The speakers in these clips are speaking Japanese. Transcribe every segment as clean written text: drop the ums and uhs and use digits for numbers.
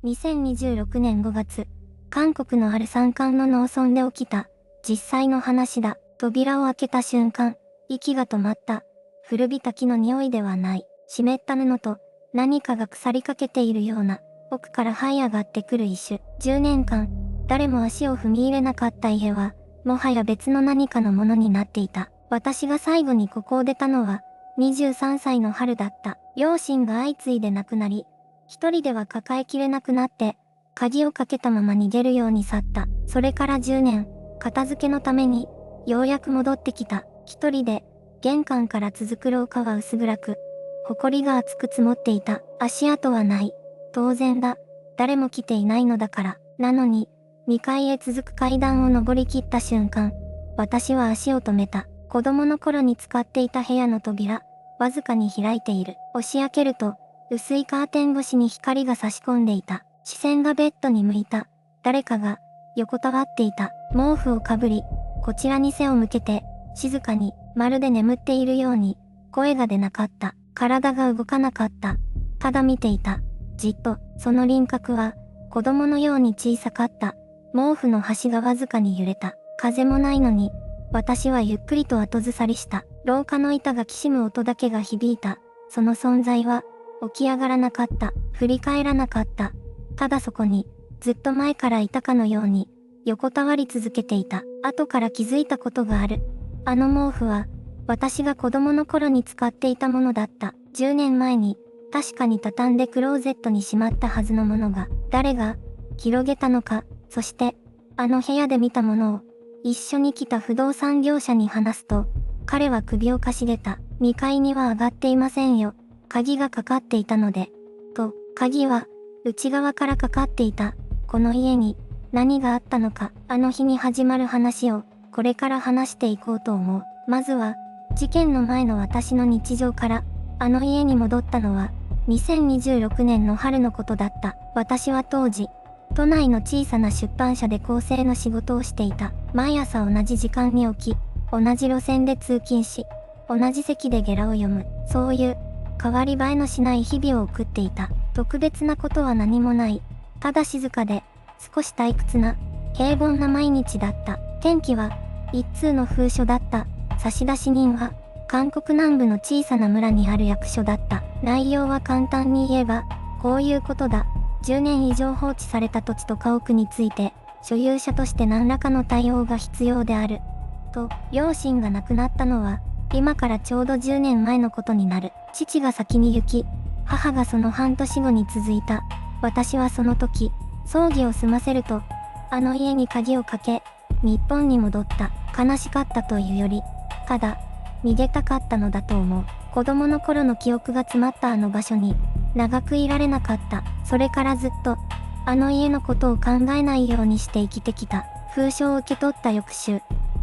2026年5月、韓国のある山間の農村で起きた実際の話だ。扉を開けた瞬間、息が止まった。古びた木の匂いではない。湿った布と何かが腐りかけているような、奥から這い上がってくる一種。10年間、誰も足を踏み入れなかった家は、もはや別の何かのものになっていた。私が最後にここを出たのは、23歳の春だった。両親が相次いで亡くなり、一人では抱えきれなくなって、鍵をかけたまま逃げるように去った。それから10年、片付けのために、ようやく戻ってきた。一人で、玄関から続く廊下は薄暗く、埃が厚く積もっていた。足跡はない。当然だ。誰も来ていないのだから。なのに、2階へ続く階段を登り切った瞬間、私は足を止めた。子供の頃に使っていた部屋の扉、わずかに開いている。押し開けると、薄いカーテン越しに光が差し込んでいた。視線がベッドに向いた。誰かが横たわっていた。毛布をかぶり、こちらに背を向けて、静かに、まるで眠っているように、声が出なかった。体が動かなかった。ただ見ていた。じっと、その輪郭は、子供のように小さかった。毛布の端がわずかに揺れた。風もないのに、私はゆっくりと後ずさりした。廊下の板がきしむ音だけが響いた。その存在は、起き上がらなかった。振り返らなかった。ただそこに、ずっと前からいたかのように、横たわり続けていた。後から気づいたことがある。あの毛布は、私が子供の頃に使っていたものだった。10年前に、確かに畳んでクローゼットにしまったはずのものが、誰が、広げたのか、そして、あの部屋で見たものを、一緒に来た不動産業者に話すと、彼は首をかしげた。2階には上がっていませんよ。鍵がかかっていたので。と、鍵は、内側からかかっていた。この家に、何があったのか、あの日に始まる話を、これから話していこうと思う。まずは、事件の前の私の日常から、あの家に戻ったのは、2026年の春のことだった。私は当時、都内の小さな出版社で構成の仕事をしていた。毎朝同じ時間に起き、同じ路線で通勤し、同じ席でゲラを読む。そういう、変わり映えのしない日々を送っていた。特別なことは何もない。ただ静かで、少し退屈な、平凡な毎日だった。天気は、一通の封書だった。差出人は、韓国南部の小さな村にある役所だった。内容は簡単に言えば、こういうことだ。10年以上放置された土地と家屋について、所有者として何らかの対応が必要である。と、両親が亡くなったのは、今からちょうど10年前のことになる。父が先に行き、母がその半年後に続いた。私はその時、葬儀を済ませると、あの家に鍵をかけ、日本に戻った。悲しかったというより、ただ、逃げたかったのだと思う。子供の頃の記憶が詰まったあの場所に、長くいられなかった。それからずっと、あの家のことを考えないようにして生きてきた。封書を受け取った翌週、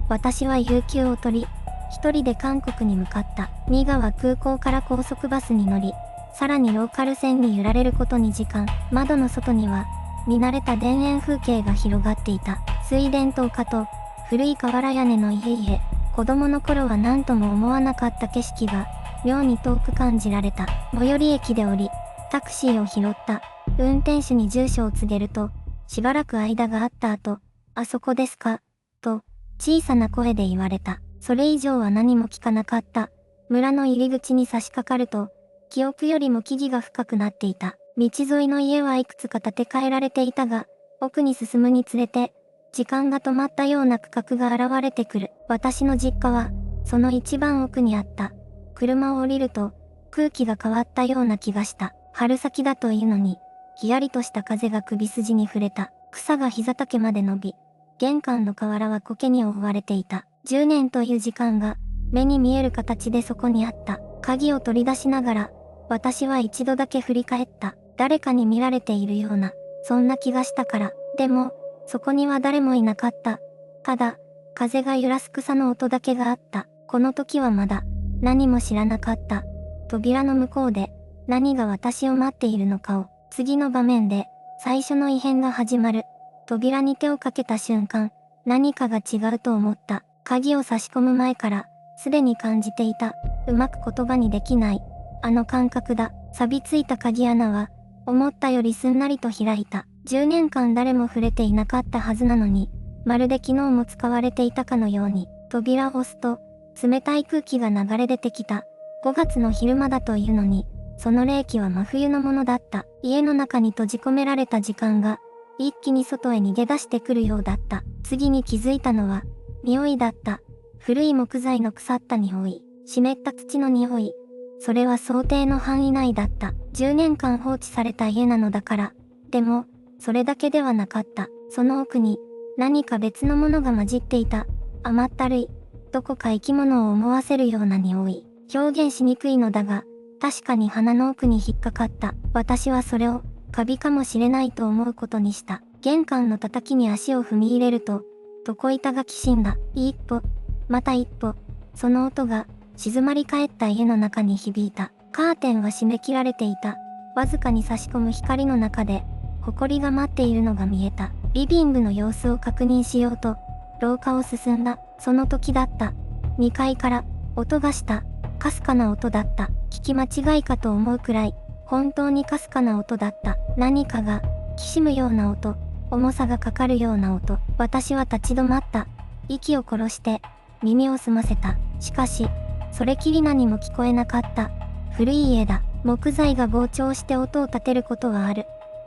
私は有給を取り、一人で韓国に向かった。仁川空港から高速バスに乗り、さらにローカル線に揺られること2時間。窓の外には、見慣れた田園風景が広がっていた。水田と丘と、古い瓦屋根の家々。子供の頃は何とも思わなかった景色が、妙に遠く感じられた。最寄り駅で降り、タクシーを拾った。運転手に住所を告げると、しばらく間があった後、あそこですかと、小さな声で言われた。それ以上は何も聞かなかった。村の入り口に差し掛かると、記憶よりも木々が深くなっていた。道沿いの家はいくつか建て替えられていたが、奥に進むにつれて、時間が止まったような区画が現れてくる。私の実家は、その一番奥にあった。車を降りると、空気が変わったような気がした。春先だというのに、ひやりとした風が首筋に触れた。草が膝丈まで伸び、玄関の瓦は苔に覆われていた。10年という時間が、目に見える形でそこにあった。鍵を取り出しながら、私は一度だけ振り返った。誰かに見られているような、そんな気がしたから。でも、そこには誰もいなかった。ただ、風が揺らす草の音だけがあった。この時はまだ、何も知らなかった。扉の向こうで、何が私を待っているのかを、次の場面で、最初の異変が始まる。扉に手をかけた瞬間、何かが違うと思った。鍵を差し込む前から、すでに感じていた。うまく言葉にできない。あの感覚だ。錆びついた鍵穴は、思ったよりすんなりと開いた。10年間誰も触れていなかったはずなのに、まるで昨日も使われていたかのように、扉を押すと、冷たい空気が流れ出てきた。5月の昼間だというのに、その冷気は真冬のものだった。家の中に閉じ込められた時間が、一気に外へ逃げ出してくるようだった。次に気づいたのは、匂いだった。古い木材の腐った匂い、湿った土の匂い。それは想定の範囲内だった。10年間放置された家なのだから。でも、それだけではなかった。その奥に、何か別のものが混じっていた。甘ったるい。どこか生き物を思わせるような匂い。表現しにくいのだが、確かに鼻の奥に引っかかった。私はそれを、カビかもしれないと思うことにした。玄関の叩きに足を踏み入れると、床板がきしんだ。一歩、また一歩。その音が、静まり返った家の中に響いた。カーテンは閉め切られていた。わずかに差し込む光の中で、埃が舞っているのが見えた。リビングの様子を確認しようと、廊下を進んだ。その時だった。2階から、音がした。かすかな音だった。聞き間違いかと思うくらい、本当にかすかな音だった。何かが、きしむような音、重さがかかるような音。私は立ち止まった。息を殺して、耳を澄ませた。しかし、それきり何も聞こえなかった。古い家だ。木材が膨張して音を立てることはある。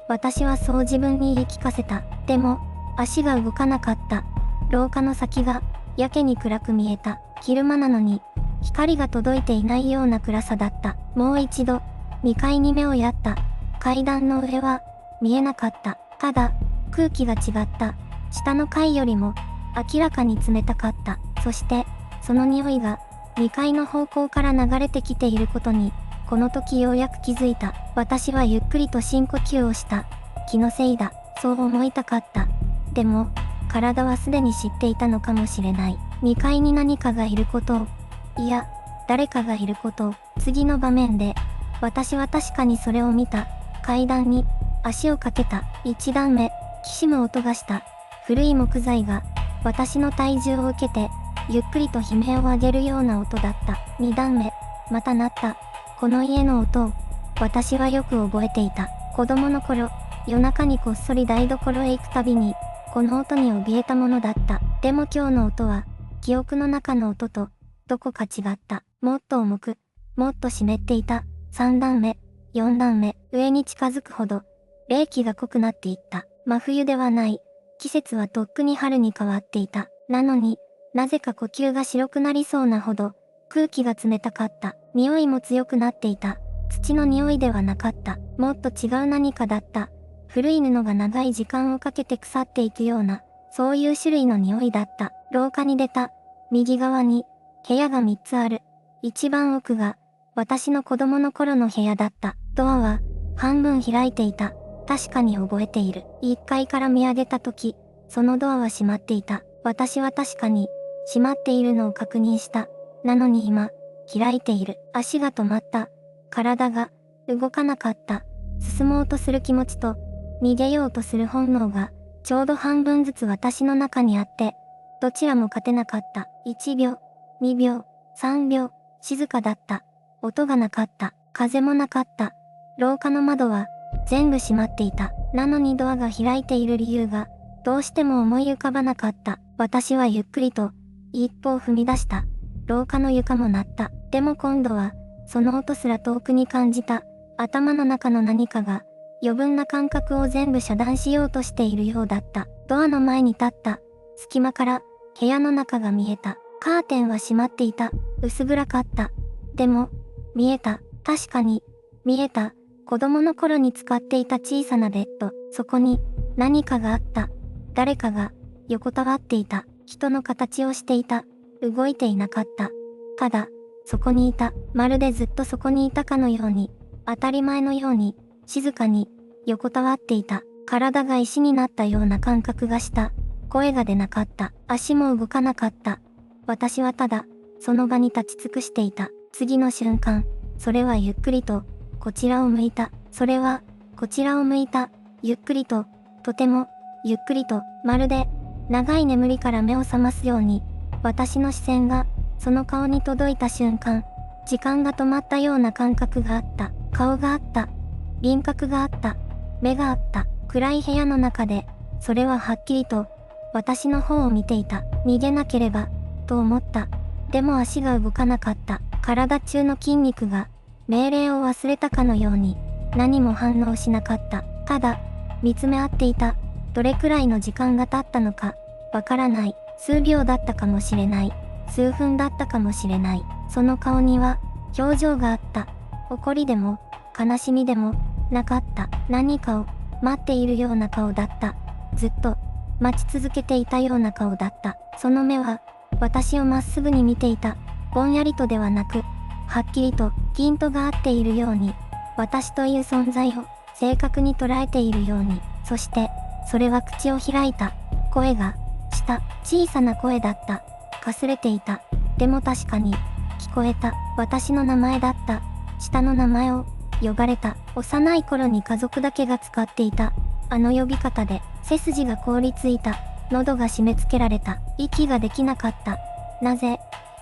私はそう自分に言い聞かせた。でも、足が動かなかった。廊下の先が、やけに暗く見えた。昼間なのに、光が届いていないような暗さだった。もう一度、2階に目をやった。階段の上は、見えなかった。ただ、空気が違った。下の階よりも、明らかに冷たかった。そして、その匂いが、2階の方向から流れてきていることに、この時ようやく気づいた。私はゆっくりと深呼吸をした。気のせいだ。そう思いたかった。でも、体はすでに知っていたのかもしれない。2階に何かがいることを。いや、誰かがいることを。次の場面で、私は確かにそれを見た。階段に、足をかけた。1段目、きしむ音がした。古い木材が、私の体重を受けて、ゆっくりと悲鳴を上げるような音だった。2段目、また鳴った。この家の音を、私はよく覚えていた。子供の頃、夜中にこっそり台所へ行くたびに、この音に怯えたものだった。でも今日の音は、記憶の中の音と、どこか違った。もっと重く、もっと湿っていた。3段目、4段目、上に近づくほど、冷気が濃くなっていった。真冬ではない。季節はとっくに春に変わっていた。なのに、なぜか呼吸が白くなりそうなほど、空気が冷たかった。匂いも強くなっていた。土の匂いではなかった。もっと違う何かだった。古い布が長い時間をかけて腐っていくような、そういう種類の匂いだった。廊下に出た。右側に、部屋が3つある。一番奥が、私の子供の頃の部屋だった。ドアは、半分開いていた。確かに覚えている。1階から見上げたとき、そのドアは閉まっていた。私は確かに、閉まっているのを確認した。なのに今、開いている。足が止まった。体が、動かなかった。進もうとする気持ちと、逃げようとする本能が、ちょうど半分ずつ私の中にあって、どちらも勝てなかった。1秒、2秒、3秒、静かだった。音がなかった。風もなかった。廊下の窓は、全部閉まっていた。なのにドアが開いている理由が、どうしても思い浮かばなかった。私はゆっくりと、一歩を踏み出した。廊下の床も鳴った。でも今度は、その音すら遠くに感じた。頭の中の何かが、余分な感覚を全部遮断しようとしているようだった。ドアの前に立った。隙間から、部屋の中が見えた。カーテンは閉まっていた。薄暗かった。でも、見えた。確かに、見えた。子供の頃に使っていた小さなベッド。そこに、何かがあった。誰かが、横たわっていた。人の形をしていた。動いていなかった。ただ、そこにいた。まるでずっとそこにいたかのように、当たり前のように、静かに、横たわっていた。体が石になったような感覚がした。声が出なかった。足も動かなかった。私はただ、その場に立ち尽くしていた。次の瞬間、それはゆっくりと、こちらを向いた。それは、こちらを向いた。ゆっくりと、とても、ゆっくりと、まるで、長い眠りから目を覚ますように、私の視線が、その顔に届いた瞬間、時間が止まったような感覚があった。顔があった。輪郭があった。目があった。暗い部屋の中で、それははっきりと、私の方を見ていた。逃げなければ、と思った。でも足が動かなかった。体中の筋肉が、命令を忘れたかのように、何も反応しなかった。ただ、見つめ合っていた。どれくらいの時間が経ったのか、わからない。数秒だったかもしれない。数分だったかもしれない。その顔には、表情があった。怒りでも、悲しみでも、なかった。何かを、待っているような顔だった。ずっと、待ち続けていたような顔だった。その目は、私をまっすぐに見ていた。ぼんやりとではなく、はっきりと、ピントが合っているように、私という存在を、正確に捉えているように、そして、それは口を開いた。声が、した。小さな声だった。かすれていた。でも確かに、聞こえた。私の名前だった。下の名前を、呼ばれた。幼い頃に家族だけが使っていた。あの呼び方で、背筋が凍りついた。喉が締め付けられた。息ができなかった。なぜ、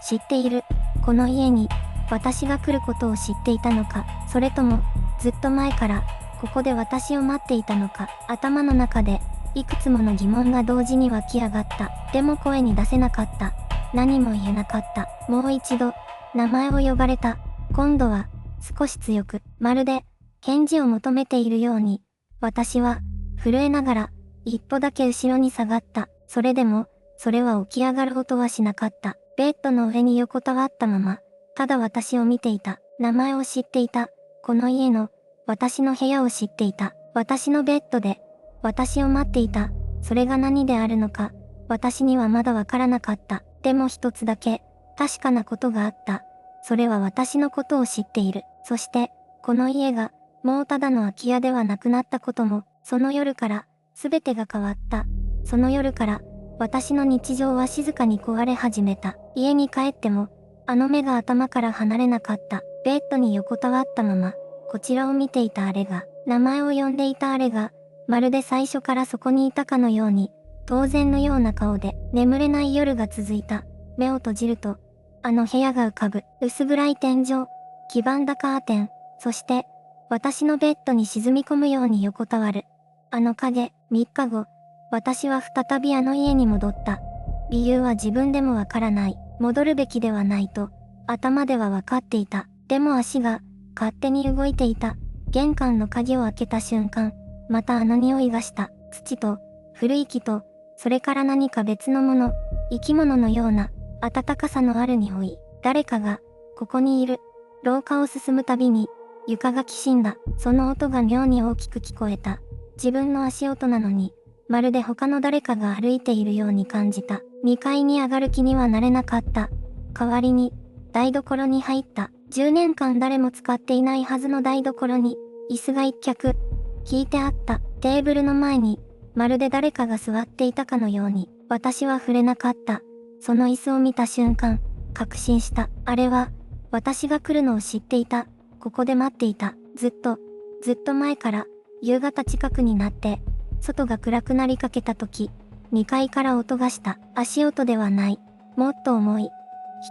知っている。この家に、私が来ることを知っていたのか。それとも、ずっと前から、ここで私を待っていたのか。頭の中で、いくつもの疑問が同時に湧き上がった。でも声に出せなかった。何も言えなかった。もう一度、名前を呼ばれた。今度は、少し強く、まるで、返事を求めているように、私は、震えながら、一歩だけ後ろに下がった。それでも、それは起き上がる音はしなかった。ベッドの上に横たわったまま、ただ私を見ていた。名前を知っていた。この家の、私の部屋を知っていた。私のベッドで、私を待っていた。それが何であるのか、私にはまだわからなかった。でも一つだけ、確かなことがあった。それは私のことを知っている。そして、この家が、もうただの空き家ではなくなったことも、その夜から、すべてが変わった。その夜から、私の日常は静かに壊れ始めた。家に帰っても、あの目が頭から離れなかった。ベッドに横たわったまま、こちらを見ていたあれが、名前を呼んでいたあれが、まるで最初からそこにいたかのように、当然のような顔で、眠れない夜が続いた。目を閉じると、あの部屋が浮かぶ。薄暗い天井、黄ばんだカーテン、そして、私のベッドに沈み込むように横たわる。あの影、3日後、私は再びあの家に戻った。理由は自分でもわからない。戻るべきではないと、頭ではわかっていた。でも足が、勝手に動いていた。玄関の鍵を開けた瞬間、またあの匂いがした。土と、古い木と、それから何か別のもの、生き物のような、温かさのある匂い。誰かが、ここにいる。廊下を進むたびに、床がきしんだ。その音が妙に大きく聞こえた。自分の足音なのに、まるで他の誰かが歩いているように感じた。2階に上がる気にはなれなかった。代わりに、台所に入った。10年間誰も使っていないはずの台所に、椅子が一脚、引いてあった。テーブルの前に、まるで誰かが座っていたかのように、私は触れなかった。その椅子を見た瞬間、確信した。あれは、私が来るのを知っていた。ここで待っていた。ずっと前から、夕方近くになって、外が暗くなりかけた時、2階から音がした。足音ではない。もっと重い。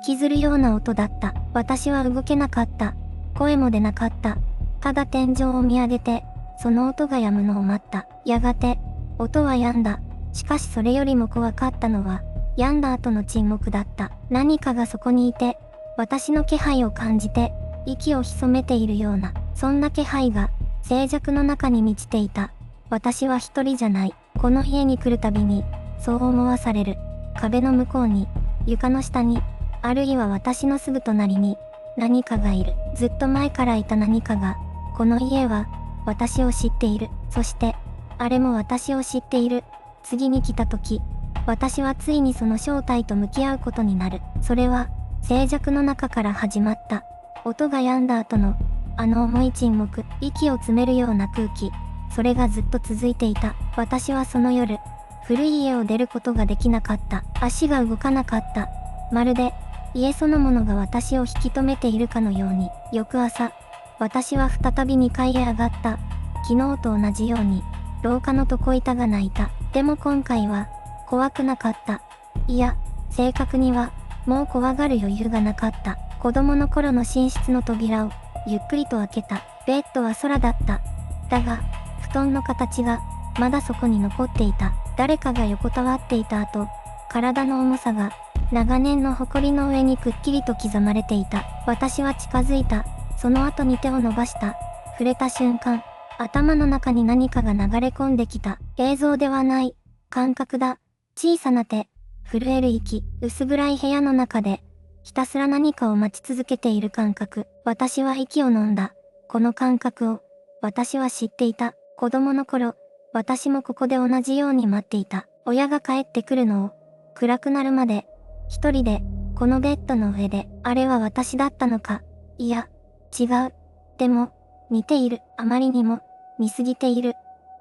引きずるような音だった。私は動けなかった。声も出なかった。ただ天井を見上げて、その音が止むのを待った。やがて、音は止んだ。しかしそれよりも怖かったのは、止んだ後の沈黙だった。何かがそこにいて、私の気配を感じて、息を潜めているような、そんな気配が、静寂の中に満ちていた。私は一人じゃない。この家に来るたびに、そう思わされる。壁の向こうに、床の下に、あるいは私のすぐ隣に、何かがいる。ずっと前からいた何かが、この家は、私を知っている。そして、あれも私を知っている。次に来た時、私はついにその正体と向き合うことになる。それは、静寂の中から始まった。音が止んだ後の、あの重い沈黙、息を詰めるような空気。それがずっと続いていた。私はその夜、古い家を出ることができなかった。足が動かなかった。まるで、家そのものが私を引き止めているかのように。翌朝、私は再び2階へ上がった。昨日と同じように、廊下の床板が泣いた。でも今回は、怖くなかった。いや、正確には、もう怖がる余裕がなかった。子供の頃の寝室の扉を、ゆっくりと開けた。ベッドは空だった。だが、布団の形が、まだそこに残っていた。誰かが横たわっていた後、体の重さが、長年の埃の上にくっきりと刻まれていた。私は近づいた。その後に手を伸ばした。触れた瞬間、頭の中に何かが流れ込んできた。映像ではない。感覚だ。小さな手。震える息。薄暗い部屋の中で、ひたすら何かを待ち続けている感覚。私は息を飲んだ。この感覚を、私は知っていた。子供の頃、私もここで同じように待っていた。親が帰ってくるのを、暗くなるまで、一人で、このベッドの上で、あれは私だったのか。いや、違う。でも、似ている。あまりにも、似すぎている。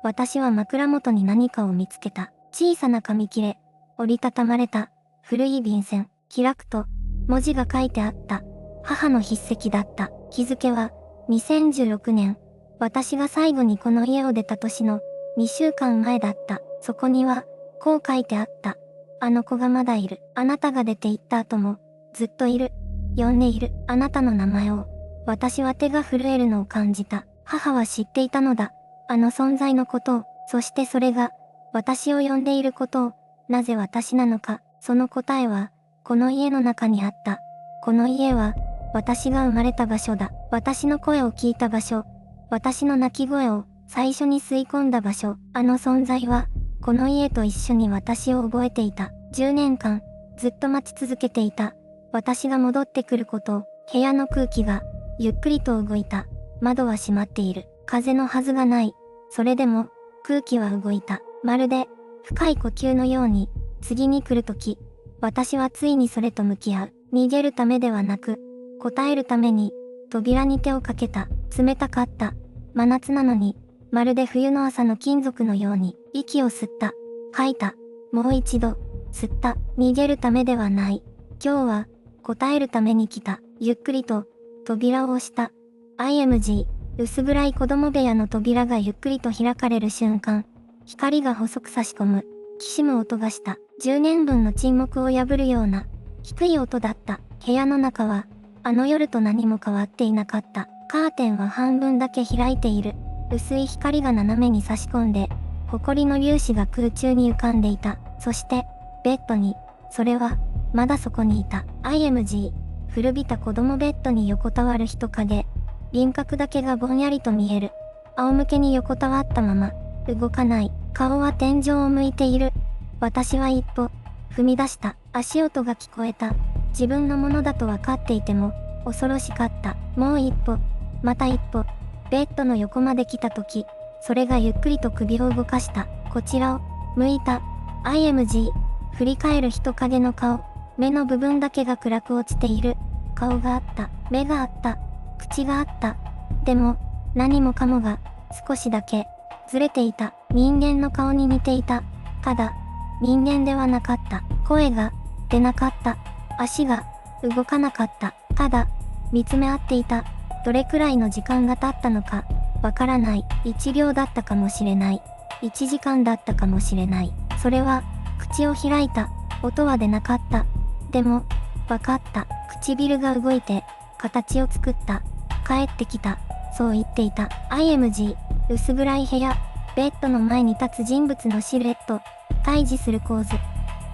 私は枕元に何かを見つけた。小さな紙切れ。折りたたまれた。古い便箋。開くと、文字が書いてあった。母の筆跡だった。日付は、2016年。私が最後にこの家を出た年の、2週間前だった。そこには、こう書いてあった。あの子がまだいる。あなたが出て行った後も、ずっといる。呼んでいる。あなたの名前を。私は手が震えるのを感じた。母は知っていたのだ。あの存在のことを。そしてそれが、私を呼んでいることを。なぜ私なのか。その答えは、この家の中にあった。この家は、私が生まれた場所だ。私の声を聞いた場所。私の泣き声を、最初に吸い込んだ場所。あの存在は、この家と一緒に私を覚えていた。10年間、ずっと待ち続けていた。私が戻ってくることを。部屋の空気が、ゆっくりと動いた。窓は閉まっている。風のはずがない。それでも、空気は動いた。まるで、深い呼吸のように、次に来るとき、私はついにそれと向き合う。逃げるためではなく、答えるために、扉に手をかけた。冷たかった。真夏なのに、まるで冬の朝の金属のように、息を吸った。吐いた。もう一度、吸った。逃げるためではない。今日は、答えるために来た。ゆっくりと、扉を押した。IMG、薄暗い子供部屋の扉がゆっくりと開かれる瞬間、光が細く差し込む。きしむ音がした。10年分の沈黙を破るような、低い音だった。部屋の中は、あの夜と何も変わっていなかった。カーテンは半分だけ開いている。薄い光が斜めに差し込んで、埃の粒子が空中に浮かんでいた。そして、ベッドに、それは、まだそこにいた。IMG、古びた子供ベッドに横たわる人影。輪郭だけがぼんやりと見える。仰向けに横たわったまま、動かない。顔は天井を向いている。私は一歩、踏み出した。足音が聞こえた。自分のものだと分かっていても、恐ろしかった。もう一歩、また一歩、ベッドの横まで来た時、それがゆっくりと首を動かした。こちらを、向いた。IMG、振り返る人影の顔。目の部分だけが暗く落ちている。顔があった。目があった。口があった。でも、何もかもが、少しだけ、ずれていた。人間の顔に似ていた。ただ、人間ではなかった。声が、出なかった。足が、動かなかった。ただ、見つめ合っていた。どれくらいの時間が経ったのか、わからない。1秒だったかもしれない。1時間だったかもしれない。それは、口を開いた。音は出なかった。でも、わかった。唇が動いて、形を作った。帰ってきた。そう言っていた。IMG、薄暗い部屋。ベッドの前に立つ人物のシルエット。対峙する構図。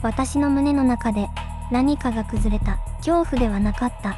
私の胸の中で、何かが崩れた。恐怖ではなかった。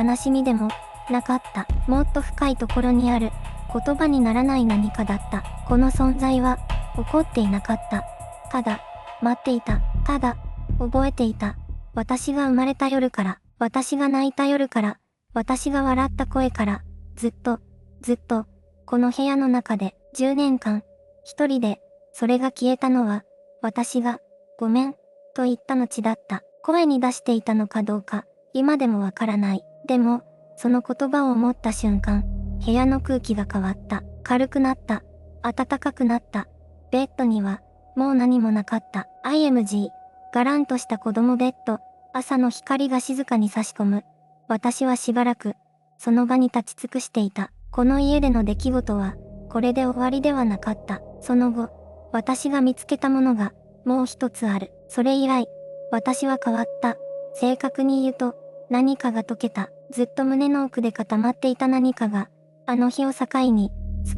悲しみでも、なかった。もっと深いところにある、言葉にならない何かだった。この存在は、怒っていなかった。ただ、待っていた。ただ、覚えていた。私が生まれた夜から、私が泣いた夜から、私が笑った声から、ずっと、ずっと、この部屋の中で、10年間、一人で、それが消えたのは、私が、ごめん、と言った後だった。声に出していたのかどうか、今でもわからない。でも、その言葉を思った瞬間、部屋の空気が変わった。軽くなった。暖かくなった。ベッドには、もう何もなかった。IMG、ガランとした子供ベッド。朝の光が静かに差し込む。私はしばらく、その場に立ち尽くしていた。この家での出来事は、これで終わりではなかった。その後、私が見つけたものが、もう一つある。それ以来、私は変わった。正確に言うと、何かが溶けた。ずっと胸の奥で固まっていた何かが、あの日を境に、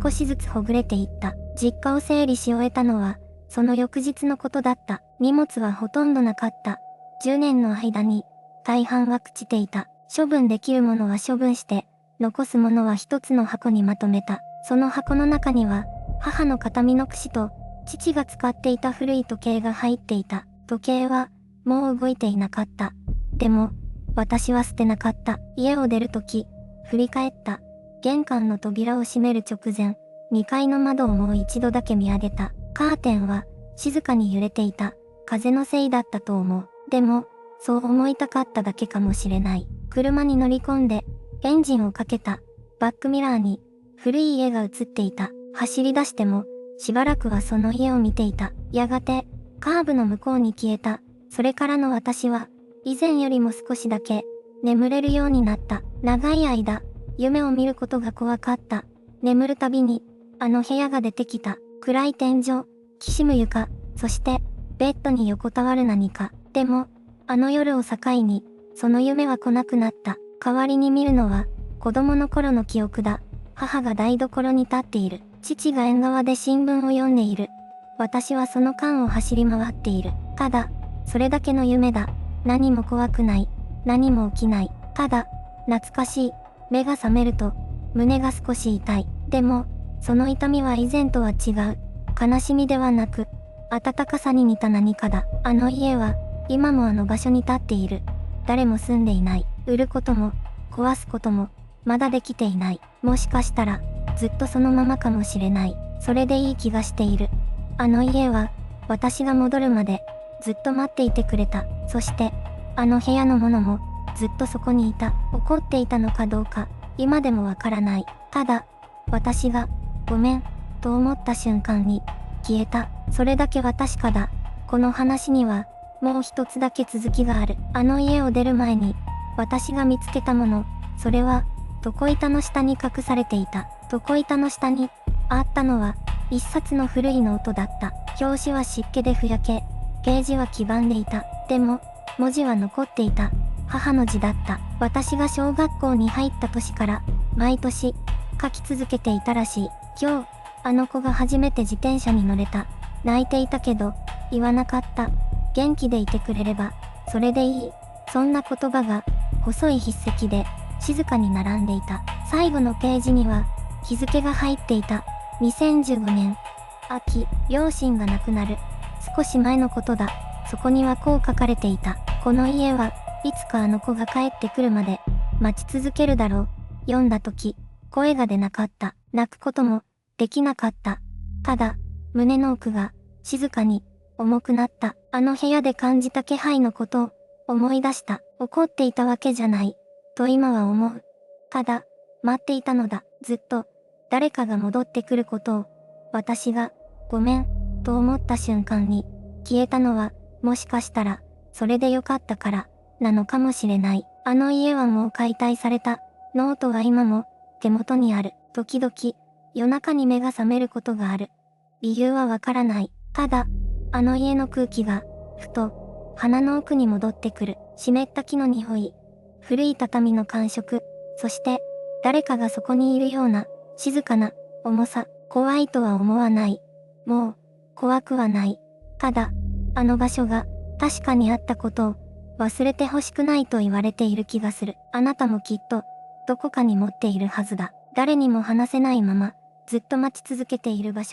少しずつほぐれていった。実家を整理し終えたのは、その翌日のことだった。荷物はほとんどなかった。10年の間に、大半は朽ちていた。処分できるものは処分して、残すものは一つの箱にまとめた。その箱の中には、母の形見の櫛と、父が使っていた古い時計が入っていた。時計は、もう動いていなかった。でも、私は捨てなかった。家を出るとき、振り返った。玄関の扉を閉める直前、2階の窓をもう一度だけ見上げた。カーテンは、静かに揺れていた。風のせいだったと思う。でも、そう思いたかっただけかもしれない。車に乗り込んで、エンジンをかけた。バックミラーに、古い家が映っていた。走り出しても、しばらくはその家を見ていた。やがて、カーブの向こうに消えた。それからの私は、以前よりも少しだけ、眠れるようになった。長い間、夢を見ることが怖かった。眠るたびに、あの部屋が出てきた。暗い天井、きしむ床、そして、ベッドに横たわる何か。でも、あの夜を境に、その夢は来なくなった。代わりに見るのは、子供の頃の記憶だ。母が台所に立っている。父が縁側で新聞を読んでいる。私はその間を走り回っている。ただ、それだけの夢だ。何も怖くない。何も起きない。ただ、懐かしい。目が覚めると、胸が少し痛い。でも、その痛みは以前とは違う。悲しみではなく、温かさに似た何かだ。あの家は、今もあの場所に立っている。誰も住んでいない。売ることも、壊すことも、まだできていない。もしかしたら、ずっとそのままかもしれない。それでいい気がしている。あの家は、私が戻るまで、ずっと待っていてくれた。そして、あの部屋のものも、ずっとそこにいた。怒っていたのかどうか、今でもわからない。ただ、私が、ごめん、と思った瞬間に、消えた。それだけは確かだ。この話には、もう一つだけ続きがある。あの家を出る前に、私が見つけたもの、それは、床板の下に隠されていた。床板の下に、あったのは、一冊の古いノートだった。表紙は湿気でふやけ、ページは黄ばんでいた。でも、文字は残っていた。母の字だった。私が小学校に入った年から、毎年、書き続けていたらしい。今日、あの子が初めて自転車に乗れた。泣いていたけど、言わなかった。元気でいてくれれば、それでいい。そんな言葉が、細い筆跡で、静かに並んでいた。最後のページには、日付が入っていた。2015年。秋、両親が亡くなる。少し前のことだ。そこにはこう書かれていた。この家はいつかあの子が帰ってくるまで、待ち続けるだろう。読んだとき、声が出なかった。泣くことも、できなかった。ただ、胸の奥が、静かに、重くなった。あの部屋で感じた気配のことを、思い出した。怒っていたわけじゃない。と今は思う。ただ、待っていたのだ。ずっと、誰かが戻ってくることを、私が、ごめん、と思った瞬間に、消えたのは、もしかしたら、それでよかったから、なのかもしれない。あの家はもう解体された。ノートは今も、手元にある。時々、夜中に目が覚めることがある。理由はわからない。ただ、あの家の空気が、ふと、鼻の奥に戻ってくる。湿った木の匂い。古い畳の感触。そして、誰かがそこにいるような、静かな、重さ。怖いとは思わない。もう、怖くはない。ただ、あの場所が、確かにあったことを、忘れてほしくないと言われている気がする。あなたもきっと、どこかに持っているはずだ。誰にも話せないまま、ずっと待ち続けている場所。